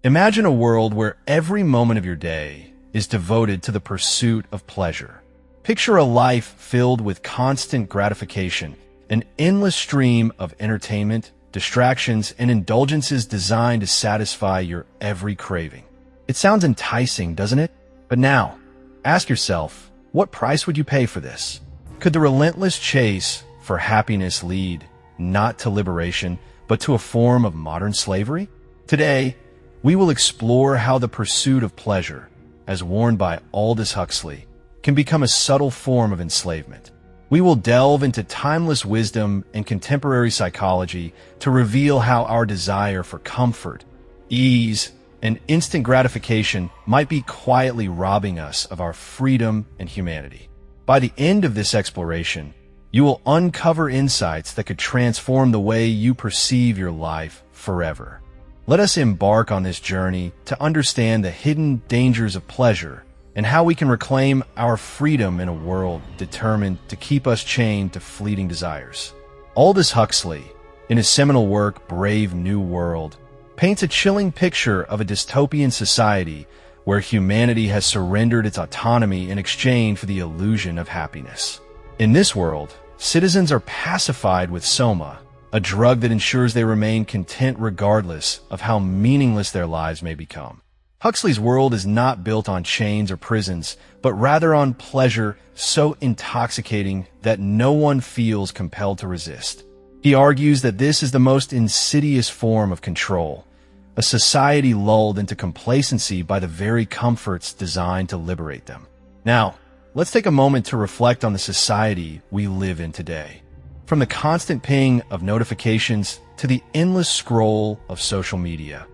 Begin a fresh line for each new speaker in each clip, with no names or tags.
Imagine a world where every moment of your day is devoted to the pursuit of pleasure. Picture a life filled with constant gratification, an endless stream of entertainment, distractions, and indulgences designed to satisfy your every craving. It sounds enticing, doesn't it? But now, ask yourself, what price would you pay for this? Could the relentless chase for happiness lead not to liberation, but to a form of modern slavery? Today, we will explore how the pursuit of pleasure, as warned by Aldous Huxley, can become a subtle form of enslavement. We will delve into timeless wisdom and contemporary psychology to reveal how our desire for comfort, ease, and instant gratification might be quietly robbing us of our freedom and humanity. By the end of this exploration, you will uncover insights that could transform the way you perceive your life forever. Let us embark on this journey to understand the hidden dangers of pleasure and how we can reclaim our freedom in a world determined to keep us chained to fleeting desires. Aldous Huxley, in his seminal work Brave New World, paints a chilling picture of a dystopian society where humanity has surrendered its autonomy in exchange for the illusion of happiness. In this world, citizens are pacified with soma, a drug that ensures they remain content regardless of how meaningless their lives may become. Huxley's world is not built on chains or prisons, but rather on pleasure so intoxicating that no one feels compelled to resist. He argues that this is the most insidious form of control, a society lulled into complacency by the very comforts designed to liberate them. Now, let's take a moment to reflect on the society we live in today. From the constant ping of notifications to the endless scroll of social media,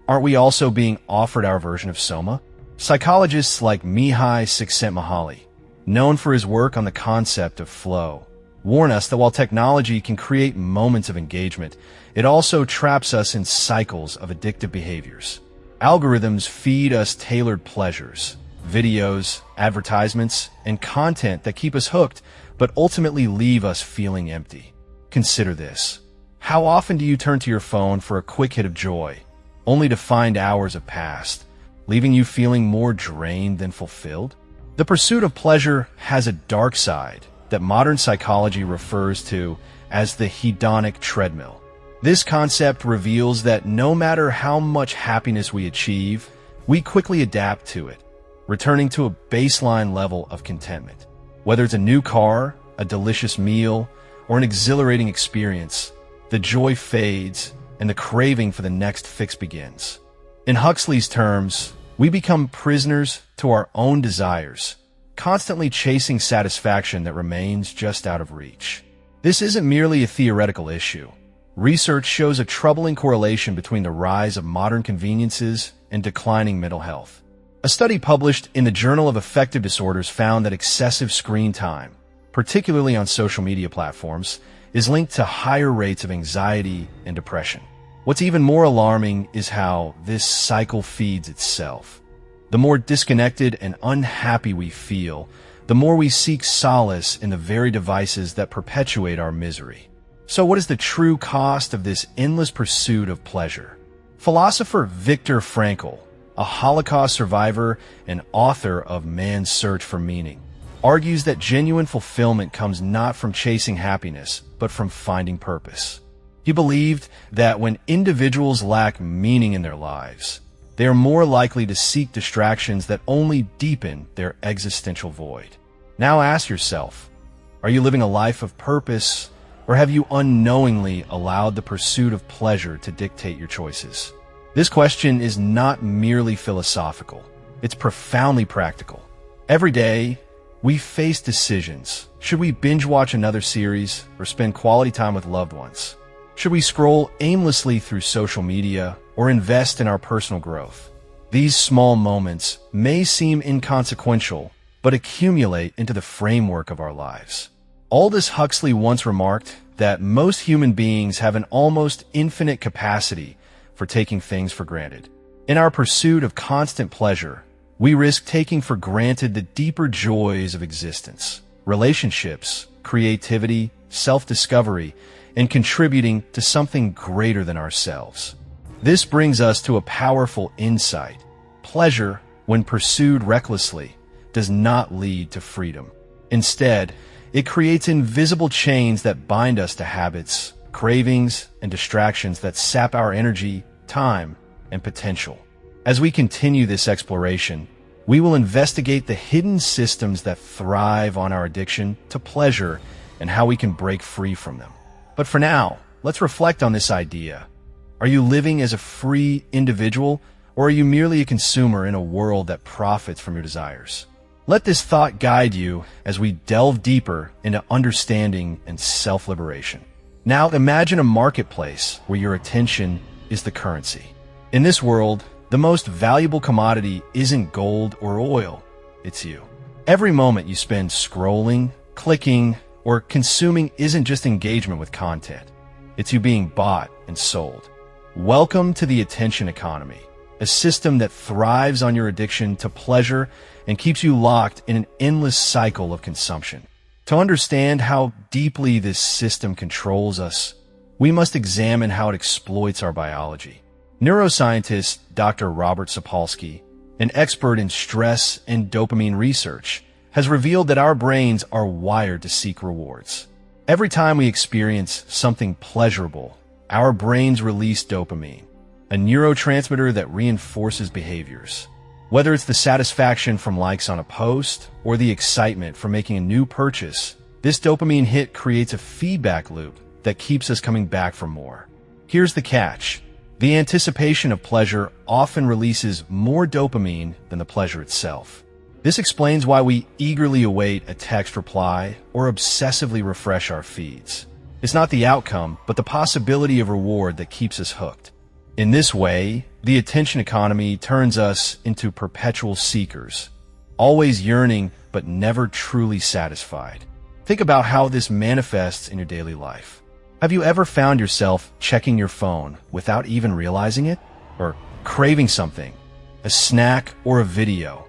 aren't we also being offered our version of soma? Psychologists like Mihai Csikszentmihalyi, known for his work on the concept of flow, warn us that while technology can create moments of engagement, it also traps us in cycles of addictive behaviors. Algorithms feed us tailored pleasures, videos, advertisements, and content that keep us hooked, but ultimately leave us feeling empty. Consider this. How often do you turn to your phone for a quick hit of joy, only to find hours have passed, leaving you feeling more drained than fulfilled? The pursuit of pleasure has a dark side that modern psychology refers to as the hedonic treadmill. This concept reveals that no matter how much happiness we achieve, we quickly adapt to it, returning to a baseline level of contentment. Whether it's a new car, a delicious meal, or an exhilarating experience, the joy fades and the craving for the next fix begins. In Huxley's terms, we become prisoners to our own desires, constantly chasing satisfaction that remains just out of reach. This isn't merely a theoretical issue. Research shows a troubling correlation between the rise of modern conveniences and declining mental health. A study published in the Journal of Affective Disorders found that excessive screen time, particularly on social media platforms, is linked to higher rates of anxiety and depression. What's even more alarming is how this cycle feeds itself. The more disconnected and unhappy we feel, the more we seek solace in the very devices that perpetuate our misery. So what is the true cost of this endless pursuit of pleasure? Philosopher Viktor Frankl, a Holocaust survivor and author of Man's Search for Meaning, argues that genuine fulfillment comes not from chasing happiness, but from finding purpose. He believed that when individuals lack meaning in their lives, they are more likely to seek distractions that only deepen their existential void. Now ask yourself, are you living a life of purpose, or have you unknowingly allowed the pursuit of pleasure to dictate your choices? This question is not merely philosophical, it's profoundly practical. Every day, we face decisions. Should we binge watch another series or spend quality time with loved ones? Should we scroll aimlessly through social media or invest in our personal growth? These small moments may seem inconsequential, but accumulate into the framework of our lives. Aldous Huxley once remarked that most human beings have an almost infinite capacity for taking things for granted. In our pursuit of constant pleasure, we risk taking for granted the deeper joys of existence, relationships, creativity, self-discovery, and contributing to something greater than ourselves. This brings us to a powerful insight. Pleasure, when pursued recklessly, does not lead to freedom. Instead, it creates invisible chains that bind us to habits, cravings, and distractions that sap our energy, time, and potential. As we continue this exploration, we will investigate the hidden systems that thrive on our addiction to pleasure and how we can break free from them. But for now, let's reflect on this idea. Are you living as a free individual, or are you merely a consumer in a world that profits from your desires? Let this thought guide you as we delve deeper into understanding and self-liberation. Now imagine a marketplace where your attention is the currency. In this world, the most valuable commodity isn't gold or oil, it's you. Every moment you spend scrolling, clicking, or consuming isn't just engagement with content. It's you being bought and sold. Welcome to the attention economy, a system that thrives on your addiction to pleasure and keeps you locked in an endless cycle of consumption. To understand how deeply this system controls us, we must examine how it exploits our biology. Neuroscientist Dr. Robert Sapolsky, an expert in stress and dopamine research, has revealed that our brains are wired to seek rewards. Every time we experience something pleasurable, our brains release dopamine, a neurotransmitter that reinforces behaviors. Whether it's the satisfaction from likes on a post or the excitement from making a new purchase, this dopamine hit creates a feedback loop that keeps us coming back for more. Here's the catch. The anticipation of pleasure often releases more dopamine than the pleasure itself. This explains why we eagerly await a text reply or obsessively refresh our feeds. It's not the outcome, but the possibility of reward that keeps us hooked. In this way, the attention economy turns us into perpetual seekers, always yearning but never truly satisfied. Think about how this manifests in your daily life. Have you ever found yourself checking your phone without even realizing it? Or craving something, a snack or a video,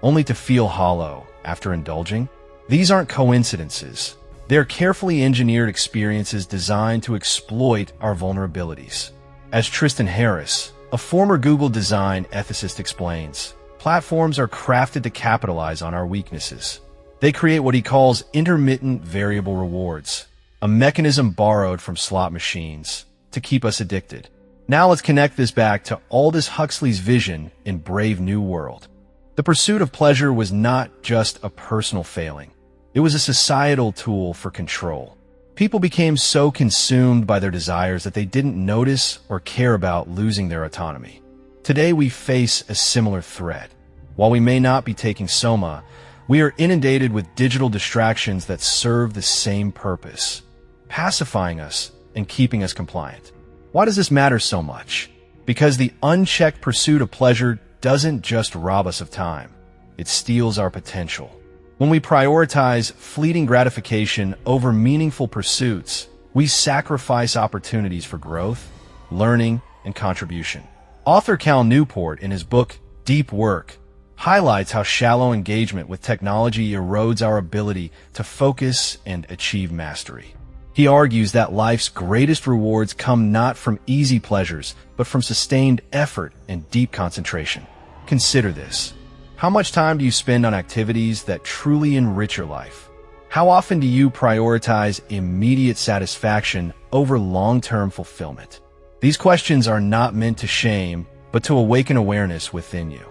only to feel hollow after indulging? These aren't coincidences. They're carefully engineered experiences designed to exploit our vulnerabilities. As Tristan Harris, a former Google design ethicist, explains, platforms are crafted to capitalize on our weaknesses. They create what he calls intermittent variable rewards, a mechanism borrowed from slot machines to keep us addicted. Now let's connect this back to Aldous Huxley's vision in Brave New World. The pursuit of pleasure was not just a personal failing. It was a societal tool for control. People became so consumed by their desires that they didn't notice or care about losing their autonomy. Today we face a similar threat. While we may not be taking soma, we are inundated with digital distractions that serve the same purpose, pacifying us and keeping us compliant. Why does this matter so much? Because the unchecked pursuit of pleasure doesn't just rob us of time, it steals our potential. When we prioritize fleeting gratification over meaningful pursuits, we sacrifice opportunities for growth, learning, and contribution. Author Cal Newport, in his book Deep Work, highlights how shallow engagement with technology erodes our ability to focus and achieve mastery. He argues that life's greatest rewards come not from easy pleasures, but from sustained effort and deep concentration. Consider this. How much time do you spend on activities that truly enrich your life? How often do you prioritize immediate satisfaction over long-term fulfillment? These questions are not meant to shame, but to awaken awareness within you.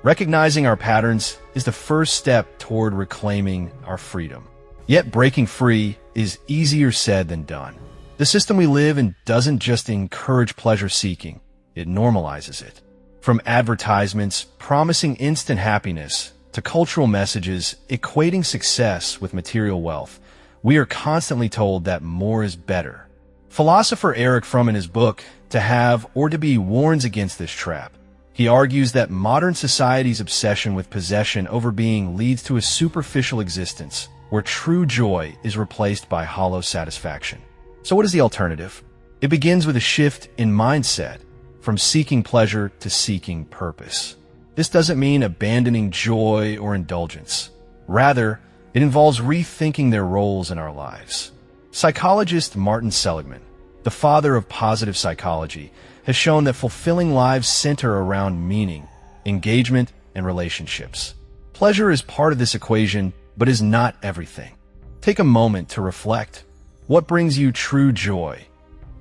Recognizing our patterns is the first step toward reclaiming our freedom. Yet breaking free is easier said than done. The system we live in doesn't just encourage pleasure seeking, it normalizes it. From advertisements promising instant happiness to cultural messages equating success with material wealth, we are constantly told that more is better. Philosopher Eric Fromm, in his book To Have or to Be, warns against this trap. He argues that modern society's obsession with possession over being leads to a superficial existence where true joy is replaced by hollow satisfaction. So what is the alternative? It begins with a shift in mindset, from seeking pleasure to seeking purpose. This doesn't mean abandoning joy or indulgence. Rather, it involves rethinking their roles in our lives. Psychologist Martin Seligman, the father of positive psychology, has shown that fulfilling lives center around meaning, engagement, and relationships. Pleasure is part of this equation, but is not everything. Take a moment to reflect. What brings you true joy?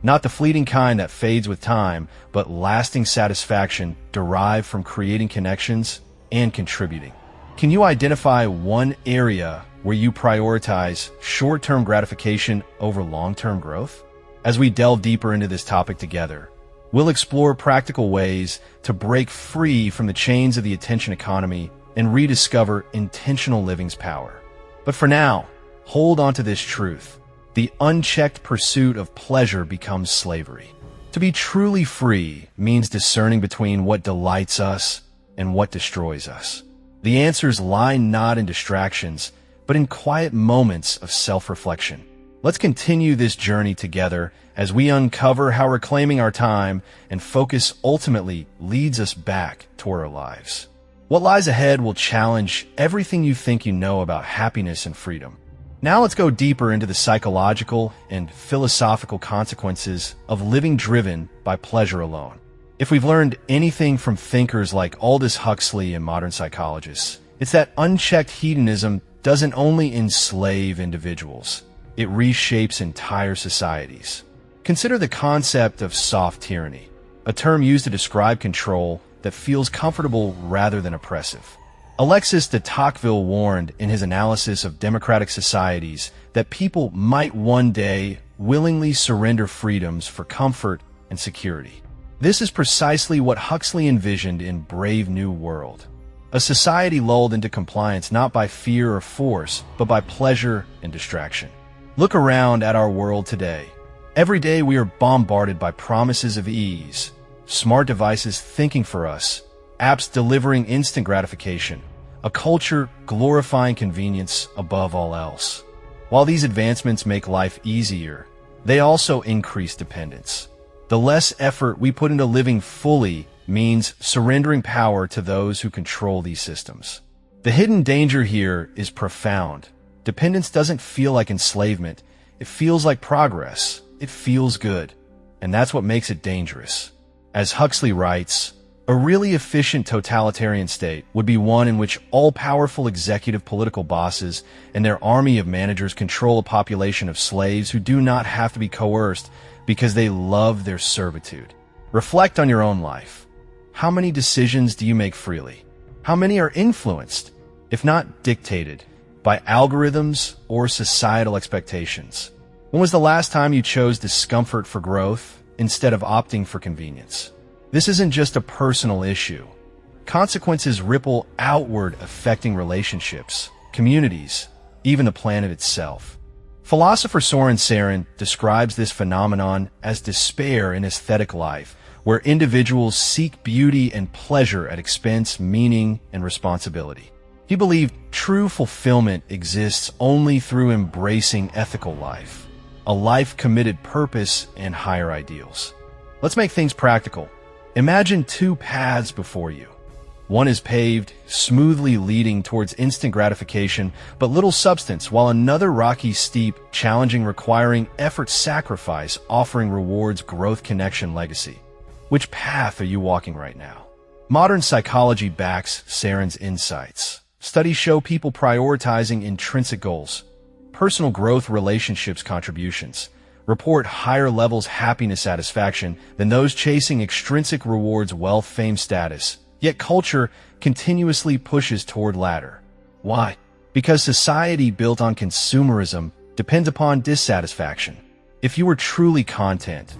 Not the fleeting kind that fades with time, but lasting satisfaction derived from creating connections and contributing. Can you identify one area where you prioritize short-term gratification over long-term growth? As we delve deeper into this topic together, we'll explore practical ways to break free from the chains of the attention economy and rediscover intentional living's power. But for now, hold on to this truth. The unchecked pursuit of pleasure becomes slavery. To be truly free means discerning between what delights us and what destroys us. The answers lie not in distractions, but in quiet moments of self-reflection. Let's continue this journey together as we uncover how reclaiming our time and focus ultimately leads us back toward our lives. What lies ahead will challenge everything you think you know about happiness and freedom. Now let's go deeper into the psychological and philosophical consequences of living driven by pleasure alone. If we've learned anything from thinkers like Aldous Huxley and modern psychologists, it's that unchecked hedonism doesn't only enslave individuals, it reshapes entire societies. Consider the concept of soft tyranny, a term used to describe control that feels comfortable rather than oppressive. Alexis de Tocqueville warned in his analysis of democratic societies that people might one day willingly surrender freedoms for comfort and security. This is precisely what Huxley envisioned in Brave New World, a society lulled into compliance not by fear or force, but by pleasure and distraction. Look around at our world today. Every day we are bombarded by promises of ease, smart devices thinking for us, apps delivering instant gratification, a culture glorifying convenience above all else. While these advancements make life easier, they also increase dependence. The less effort we put into living fully means surrendering power to those who control these systems. The hidden danger here is profound. Dependence doesn't feel like enslavement. It feels like progress. It feels good. And that's what makes it dangerous. As Huxley writes, a really efficient totalitarian state would be one in which all-powerful executive political bosses and their army of managers control a population of slaves who do not have to be coerced because they love their servitude. Reflect on your own life. How many decisions do you make freely? How many are influenced, if not dictated, by algorithms or societal expectations? When was the last time you chose discomfort for growth instead of opting for convenience? This isn't just a personal issue. Consequences ripple outward, affecting relationships, communities, even the planet itself. Philosopher Soren Saren describes this phenomenon as despair in aesthetic life, where individuals seek beauty and pleasure at expense, meaning, and responsibility. He believed true fulfillment exists only through embracing ethical life, a life committed purpose and higher ideals. Let's make things practical. Imagine two paths before you. One is paved, smoothly leading towards instant gratification, but little substance, while another rocky, steep, challenging, requiring effort, sacrifice, offering rewards, growth, connection, legacy. Which path are you walking right now? Modern psychology backs Saren's insights. Studies show people prioritizing intrinsic goals, personal growth, relationships, contributions, report higher levels happiness, satisfaction than those chasing extrinsic rewards, wealth, fame, status. Yet culture continuously pushes toward latter. Why? Because society built on consumerism depends upon dissatisfaction. If you were truly content,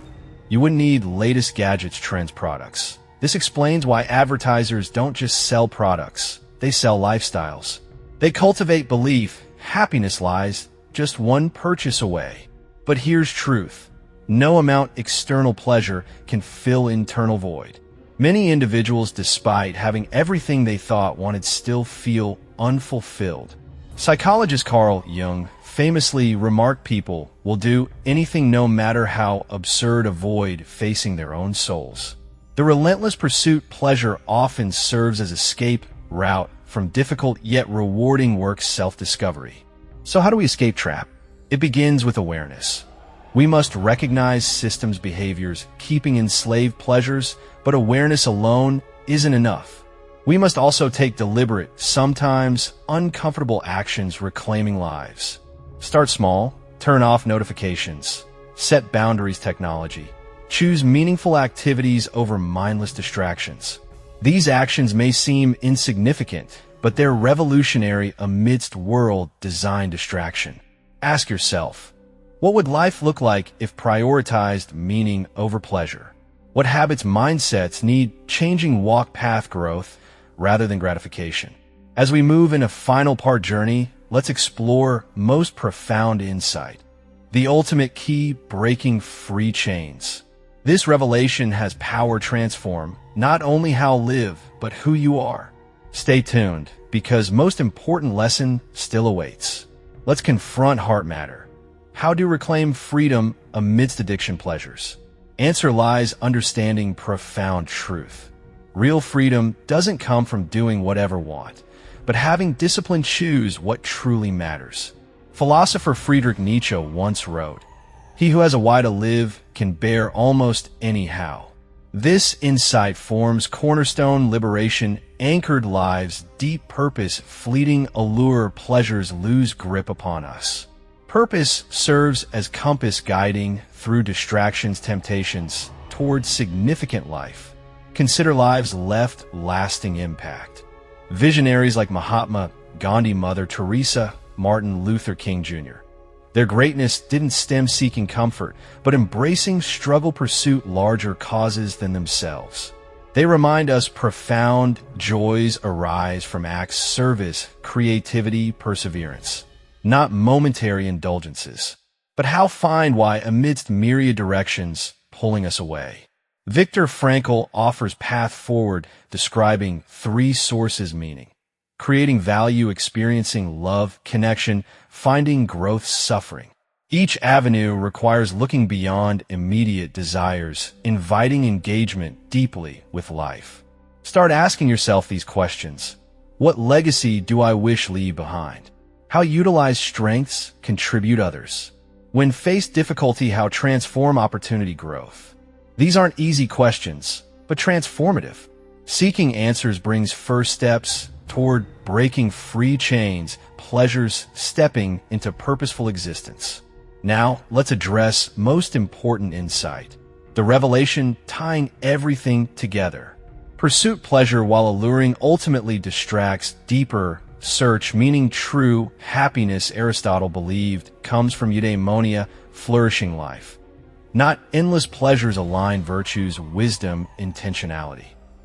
you wouldn't need latest gadgets, trends, products. This explains why advertisers don't just sell products, they sell lifestyles. They cultivate belief. Happiness lies just one purchase away. But here's truth. No amount external pleasure can fill internal void. Many individuals, despite having everything they thought wanted, still feel unfulfilled. Psychologist Carl Jung famously remarked people will do anything no matter how absurd, avoid facing their own souls. The relentless pursuit pleasure often serves as escape route from difficult yet rewarding work, self-discovery. So how do we escape trap? It begins with awareness. We must recognize systems behaviors, keeping enslaved pleasures, but awareness alone isn't enough. We must also take deliberate, sometimes uncomfortable actions reclaiming lives. Start small, turn off notifications, set boundaries technology, choose meaningful activities over mindless distractions. These actions may seem insignificant, but they're revolutionary amidst world-designed distraction. Ask yourself, what would life look like if prioritized meaning over pleasure? What habits, mindsets need changing walk path growth rather than gratification? As we move in a final part journey, let's explore most profound insight. The ultimate key, breaking free chains. This revelation has power to transform not only how you live, but who you are. Stay tuned, because most important lesson still awaits. Let's confront heart matter. How to reclaim freedom amidst addiction pleasures. Answer lies understanding profound truth. Real freedom doesn't come from doing whatever want, but having discipline choose what truly matters. Philosopher Friedrich Nietzsche once wrote, "He who has a why to live can bear almost anyhow." This insight forms cornerstone liberation, anchored lives, deep purpose, fleeting allure, pleasures lose grip upon us. Purpose serves as compass guiding through distractions, temptations, towards significant life. Consider lives left lasting impact. Visionaries like Mahatma Gandhi, Mother Teresa, Martin Luther King Jr. Their greatness didn't stem seeking comfort, but embracing struggle pursuit larger causes than themselves. They remind us profound joys arise from acts, service, creativity, perseverance. Not momentary indulgences, but how find why amidst myriad directions pulling us away. Viktor Frankl offers path forward, describing 3 sources meaning: creating value, experiencing love, connection, finding growth, suffering. Each avenue requires looking beyond immediate desires, inviting engagement deeply with life. Start asking yourself these questions. What legacy do I wish leave behind? How utilize strengths, contribute others? When faced difficulty, how transform opportunity growth? These aren't easy questions, but transformative. Seeking answers brings first steps toward breaking free chains, pleasures, stepping into purposeful existence. Now, let's address most important insight. The revelation tying everything together. Pursuit pleasure while alluring ultimately distracts. Deeper search, meaning true happiness, Aristotle believed, comes from eudaimonia, flourishing life. Not endless pleasures align virtues, wisdom, intentionality.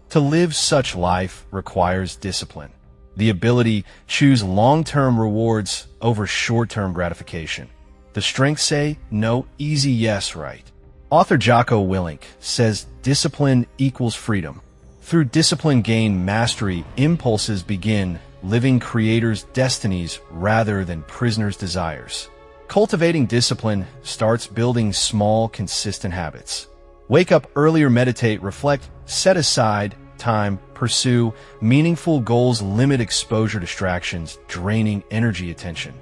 To live such life requires discipline. The ability to choose long-term rewards over short-term gratification. The strength say no, easy yes, right. Author Jocko Willink says discipline equals freedom. Through discipline gain mastery, impulses begin living creators' destinies rather than prisoners' desires. Cultivating discipline starts building small, consistent habits. Wake up earlier, meditate, reflect, set aside time, pursue meaningful goals, limit exposure to distractions, draining energy, attention.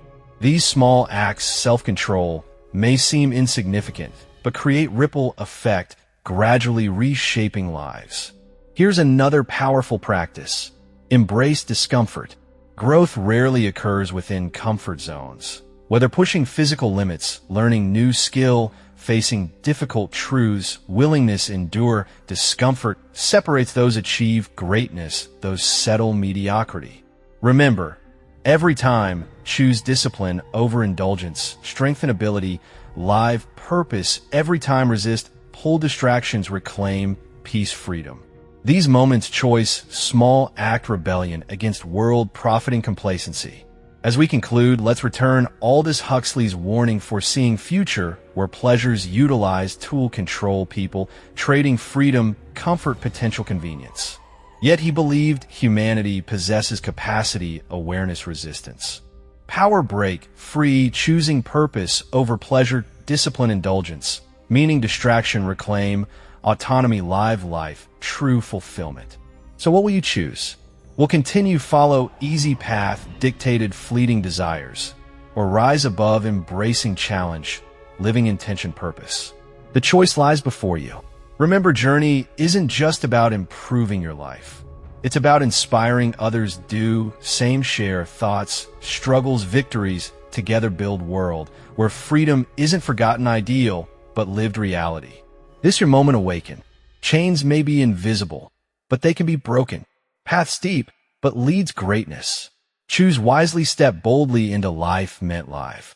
These small acts, self-control, may seem insignificant, but create ripple effect, gradually reshaping lives. Here's another powerful practice. Embrace discomfort. Growth rarely occurs within comfort zones. Whether pushing physical limits, learning new skill, facing difficult truths, willingness endure, discomfort separates those achieve greatness, those settle mediocrity. Remember, every time, choose discipline over indulgence, strengthen ability, live purpose. Every time, resist, pull distractions, reclaim peace, freedom. These moments choice, small act rebellion against world profiting complacency. As we conclude, let's return Aldous Huxley's warning, foreseeing future where pleasures utilize tool control people, trading freedom, comfort, potential convenience. Yet he believed humanity possesses capacity, awareness, resistance. Power break, free, choosing purpose over pleasure, discipline, indulgence, meaning, distraction, reclaim, autonomy, live life, true fulfillment. So what will you choose? Will continue follow easy path, dictated fleeting desires, or rise above embracing challenge, living intention purpose. The choice lies before you. Remember, journey isn't just about improving your life. It's about inspiring others do same, share thoughts, struggles, victories, together build world where freedom isn't forgotten ideal, but lived reality. This your moment awaken. Chains may be invisible, but they can be broken. Path steep, but leads greatness. Choose wisely, step boldly into life meant life.